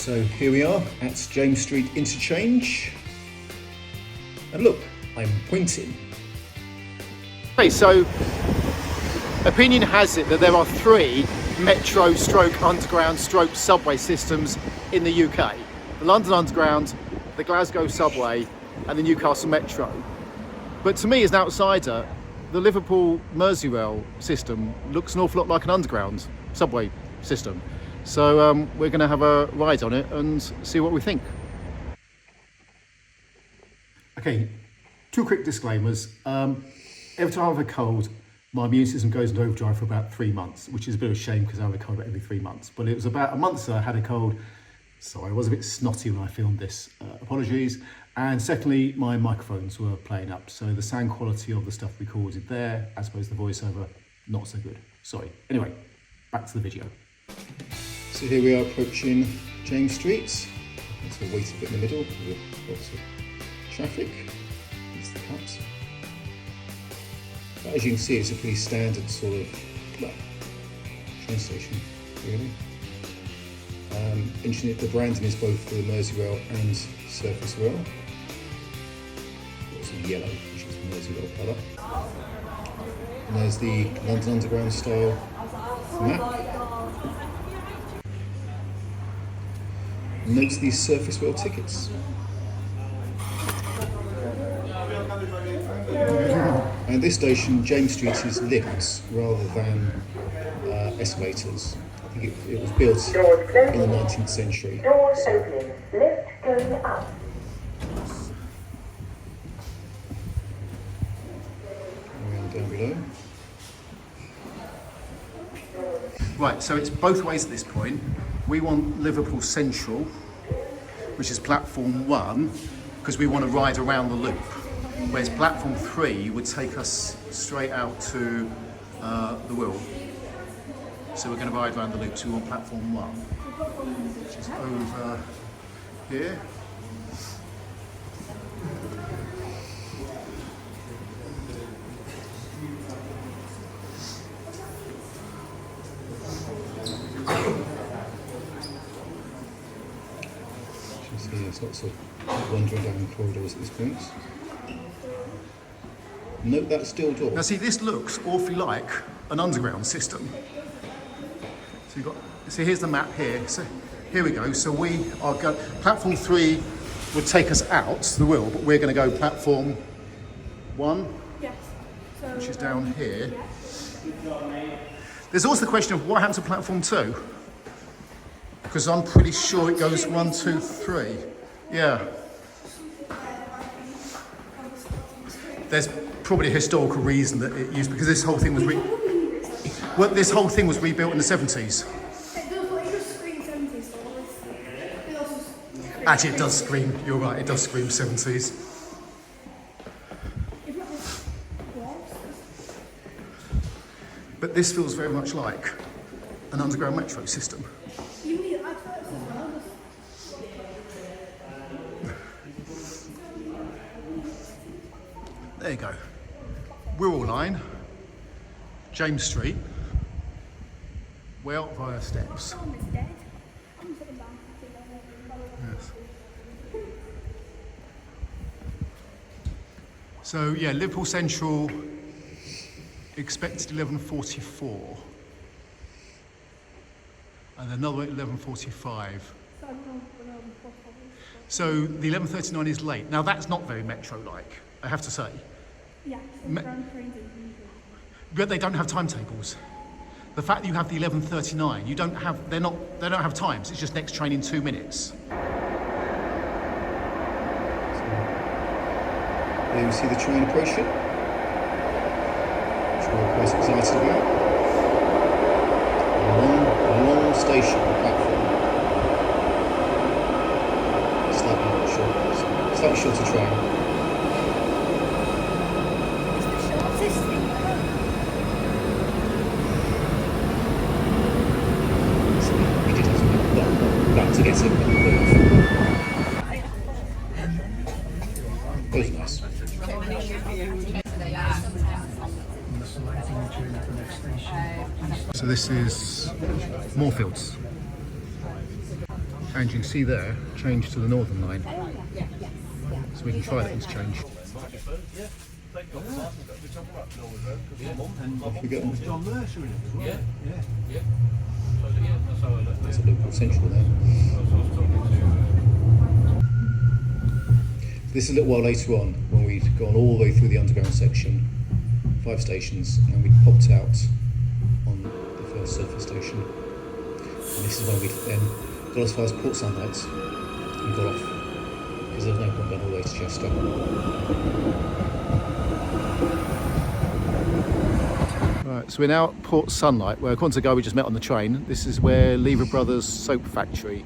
So here we are at James Street Interchange, and look, I'm pointing. Okay, so opinion has it that there are 3 metro stroke underground stroke subway systems in the UK. The London Underground, the Glasgow subway and the Newcastle Metro. But to me as an outsider, the Liverpool Merseyrail system looks an awful lot like an underground subway system. So we're going to have a ride on it and see what we think. Okay, 2 quick disclaimers. Every time I have a cold, my immune system goes into overdrive for about 3 months, which is a bit of a shame because I have a cold every 3 months. But it was about a month so I had a cold, so I was a bit snotty when I filmed this. Apologies. And secondly, my microphones were playing up, so the sound quality of the stuff recorded there, as opposed to the voiceover, not so good. Sorry. Anyway, back to the video. So here we are approaching James Street. Let's wait a bit in the middle with lots of traffic. It's the cups. But as you can see, it's a pretty standard sort of train station, really. Interesting, the branding is both for the Merseyrail and Surface Rail. Lots of yellow, which is Merseyrail colour. And there's the London Underground style map. Note these Surface Rail tickets. And this station, James Street, is lifts rather than escalators. I think it was built in the 19th century. Doors opening, lift going up. Around down below. Right, so it's both ways at this point. We want Liverpool Central, which is platform 1, because we want to ride around the loop. Whereas platform 3 would take us straight out to the Wirral. So we're going to ride around the loop, so we want platform 1, which is over here. There's lots of wandering down corridors at this point. Note that steel door. Now see, this looks awfully like an underground system. So you've got, so here's the map here. So here we go. So we are going, platform 3 would take us out to the Wirral, but we're going to go platform 1, yes. So, which is down here. Yes. There's also the question of what happens to platform 2. Because I'm pretty sure it goes 1, 2, 3. Yeah. There's probably a historical reason that it used, because this whole thing was this whole thing was rebuilt in the 70s. Actually, it does scream. You're right. It does scream 70s. But this feels very much like an underground metro system. There you go. Wirral line, James Street, way up via steps. Yes. So yeah, Liverpool Central expected 11:44, and another one at 11:45. So the 11:39 is late. Now that's not very metro-like, I have to say. Yeah, but they don't have timetables. The fact that you have the 11:39, you don't have. They don't have times. It's just next train in 2 minutes. There you see the train approaching, which we're quite excited about. A long station platform. Slightly shorter train. To get to it was nice. So this is Moorfields. And you can see there, change to the Northern Line. So we can try that interchange. Off we go. That's a Liverpool Central there. This is a little while later on when we'd gone all the way through the underground section, 5 stations, and we'd popped out on the first surface station. And this is when we then got as far as Port Sunlight and got off, because there was no point going all the way to Chester. Right, so we're now at Port Sunlight, where according to the guy we just met on the train, this is where Lever Brothers soap factory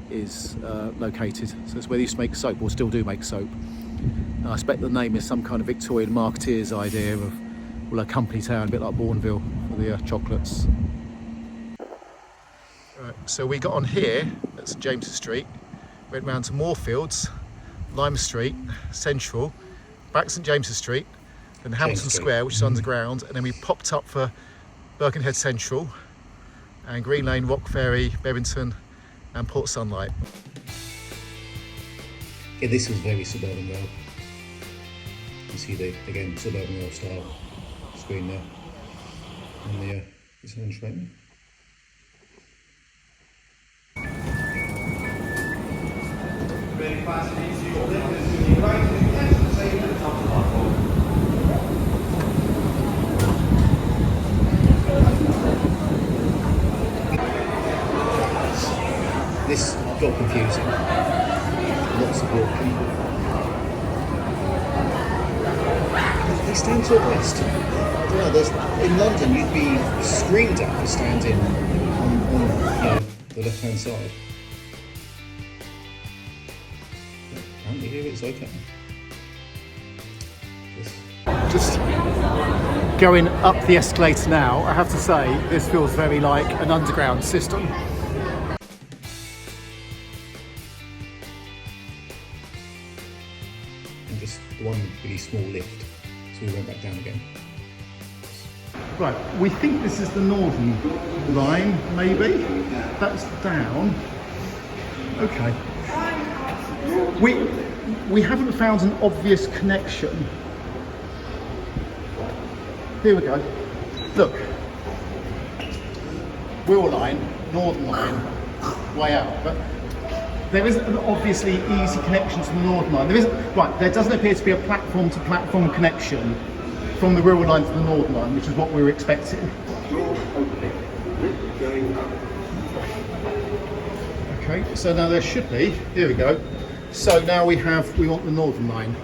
is located. So it's where they used to make soap, or still do make soap. And I expect the name is some kind of Victorian marketeer's idea of, well, a company town, a bit like Bourneville for the chocolates. Right, so we got on here at St James's Street, went round to Moorfields, Lime Street, Central, back St James's Street, then Hamilton Square, which is underground, and then we popped up for Birkenhead Central and Green Lane, Rock Ferry, Bebington and Port Sunlight. Yeah, this was very suburban rail. You see the, again, suburban rail style screen there. And the Interchange train. This got confusing. Lots of walking. They stand to a rest. I don't know, in London you'd be screamed at for standing on the left-hand side. Apparently here it's okay. Just going up the escalator now, I have to say, this feels very like an underground system. And just the one really small lift, so we went back down again. Right, we think this is the Northern Line, maybe. That's down. Okay. We haven't found an obvious connection. Here we go. Look. Wirral Line, Northern Line, way out. But there isn't an obviously easy connection to the Northern Line. There isn't. Right, there doesn't appear to be a platform-to-platform connection from the Wirral Line to the Northern Line, which is what we were expecting. Okay, so now there should be. Here we go. So now we want the Northern Line.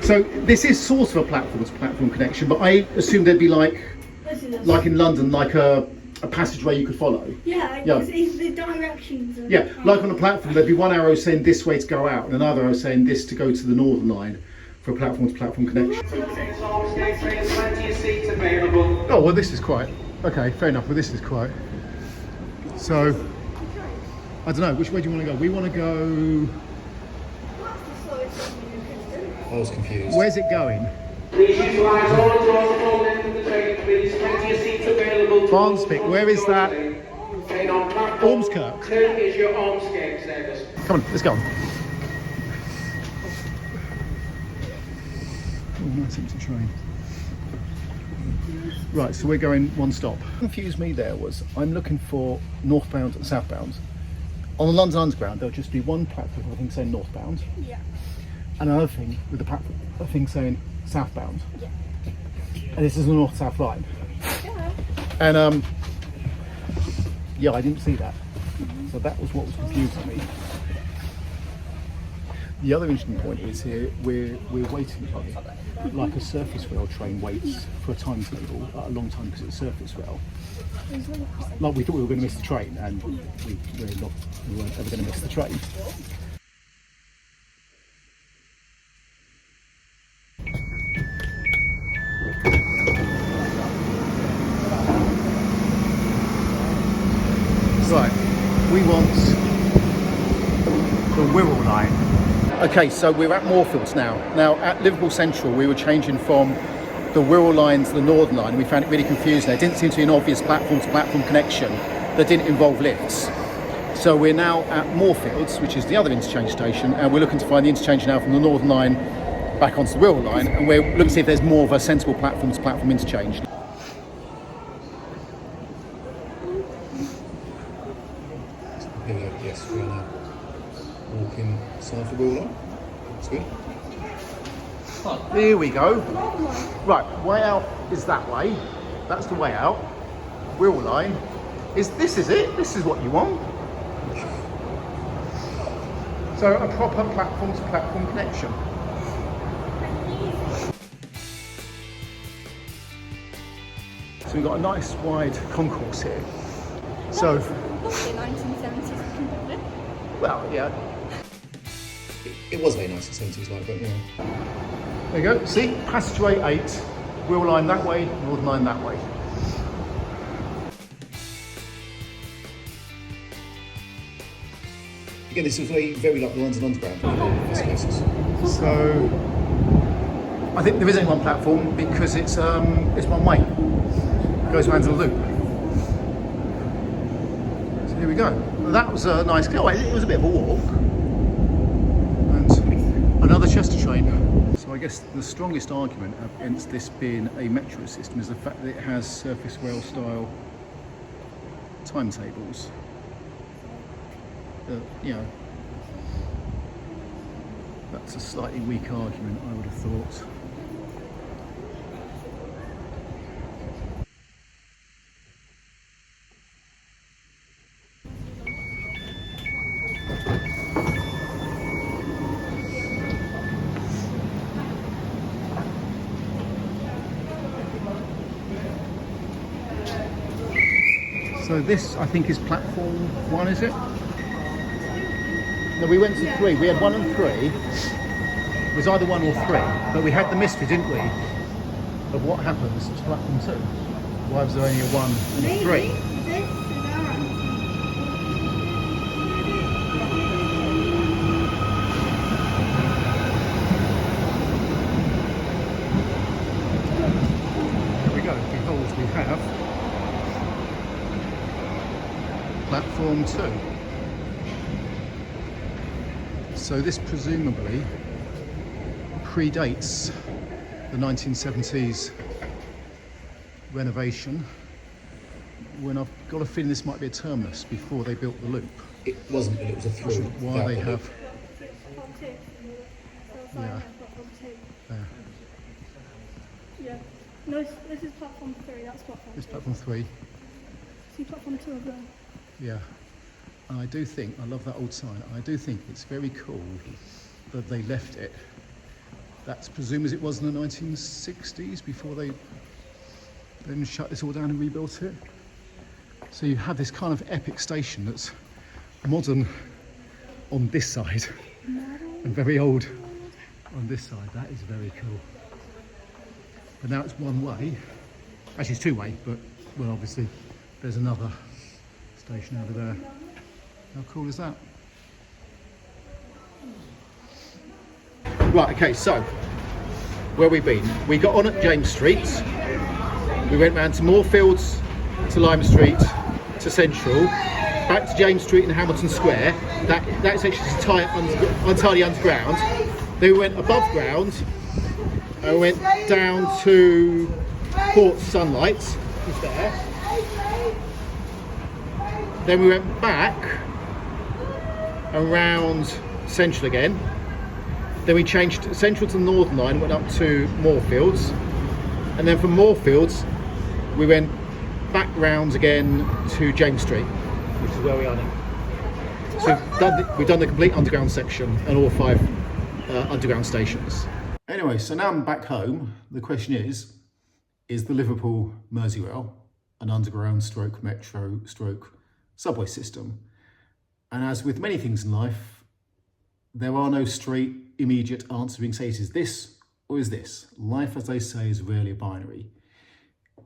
So this is sort of a platform-to-platform connection, but I assume there'd be like in London, like a passageway you could follow. Yeah, Yeah. it's the directions. Yeah, like on a platform, there'd be one arrow saying this way to go out, and another arrow saying this to go to the Northern Line for a platform-to-platform connection. Oh, well, this is quite okay. Fair enough. Well, this is quite. So, I don't know. Which way do you want to go? We want to go. I was confused. Where's it going? Please utilise all the doors at all ends of the train, please. Plenty of seats available. Barnspick, where is that? Train on platform Ormskirk. 2 is your Ormskirk service. Come on, let's go on. Oh, nice empty train. Right, so we're going one stop. What confused me there was I'm looking for northbound and southbound. On the London Underground, there'll just be one platform, I think, saying northbound. Yeah. And another thing with the platform, a thing saying southbound. Yeah. And this is the north-south line. Yeah. And yeah, I didn't see that. So that was what was confusing me. The other interesting point is here we're waiting like a surface rail train waits for a timetable a long time because it's surface rail. Like we thought we were going to miss the train, and we weren't ever going to miss the train. Right, we want the Wirral Line. Okay, so we're at Moorfields now. Now at Liverpool Central we were changing from the Wirral Line to the Northern Line, and we found it really confusing. There didn't seem to be an obvious platform-to-platform connection that didn't involve lifts. So we're now at Moorfields, which is the other interchange station, and we're looking to find the interchange now from the Northern Line back onto the Wirral line, and we're looking to see if there's more of a sensible platform to platform interchange. Here we go, yes, we are now walking side of the Wirral line. That's good. Here we go. Right, way out is that way. That's the way out. Wirral line is this. Is it? This is what you want. So a proper platform to platform connection. So we've got a nice wide concourse here. So, What's the 1970s? well, yeah. It was very nice in the 70s, like, but you know. There you go. See, passageway 8, Wirral line that way, Northern line that way. Again, this is very like the London Underground in most cases. So I think there is only one platform because it's one way. It goes around the loop. So here we go. Well, that was a nice. Oh, it was a bit of a walk. And another Chester train. So I guess the strongest argument against this being a metro system is the fact that it has surface rail style timetables. You know, that's a slightly weak argument, I would have thought. So this, I think, is platform 1, is it? No, we went to 3. We had 1 and 3. It was either 1 or 3, but we had the mystery, didn't we, of what happens to platform 2. Why was there only a 1 and a 3? Here we go. Behold, we have platform 2. So this presumably predates the 1970s renovation, when I've got a feeling this might be a terminus before they built the loop. It wasn't, but it was a through. Why they have, Yeah. yeah, Yeah. No, this is platform 3, that's platform this 2. platform 3, See platform 2 of them. yeah. And I do think, I love that old sign, I do think it's very cool that they left it. That's presumed as it was in the 1960s before they then shut this all down and rebuilt it. So you have this kind of epic station that's modern on this side and very old on this side. That is very cool. But now it's one way. Actually it's 2 way, but well, obviously there's another station over there. How cool is that? Right, okay, so where we've been, we got on at James Street, we went round to Moorfields, to Lime Street, to Central, back to James Street and Hamilton Square. That section is entirely underground. Then we went above ground and we went down to Port Sunlight, which is there. Then we went back around Central again. Then we changed Central to the Northern Line, went up to Moorfields. And then from Moorfields, we went back round again to James Street, which is where we are now. So we've done the complete underground section and all 5 underground stations. Anyway, so now I'm back home. The question is the Liverpool Merseyrail an underground stroke metro stroke subway system? And as with many things in life, there are no straight, immediate answers being said. Is this or is this? Life, as they say, is rarely a binary.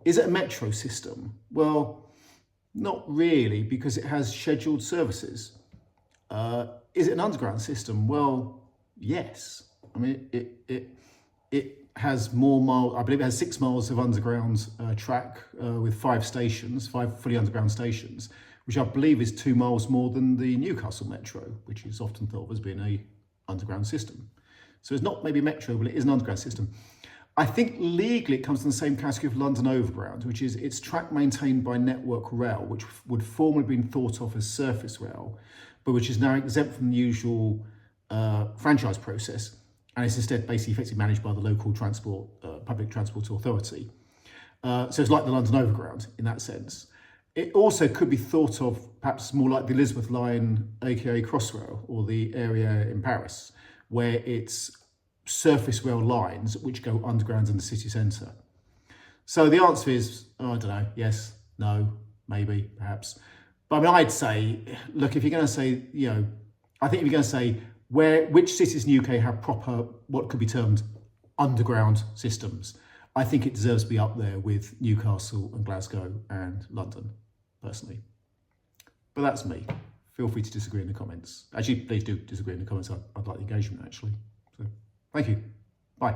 Is it a metro system? Well, not really, because it has scheduled services. Is it an underground system? Well, yes. I mean, it has more miles. I believe it has 6 miles of underground track with 5 stations, 5 fully underground stations, which I believe is 2 miles more than the Newcastle Metro, which is often thought of as being a underground system. So it's not maybe metro, but it is an underground system. I think legally it comes in the same category of London Overground, which is it's track maintained by Network Rail, which would formerly have been thought of as surface rail, but which is now exempt from the usual franchise process, and it's instead basically effectively managed by the local transport, public transport authority. So it's like the London Overground in that sense. It also could be thought of perhaps more like the Elizabeth line, aka Crossrail, or the area in Paris, where it's surface rail lines which go underground in the city centre. So the answer is, I don't know, yes, no, maybe, perhaps. But I mean, I'd say, look, if you're going to say, I think if you're going to say which cities in the UK have proper, what could be termed underground systems, I think it deserves to be up there with Newcastle and Glasgow and London, personally. But that's me. Feel free to disagree in the comments. Actually, please do disagree in the comments. I'd like the engagement, actually. So, thank you. Bye.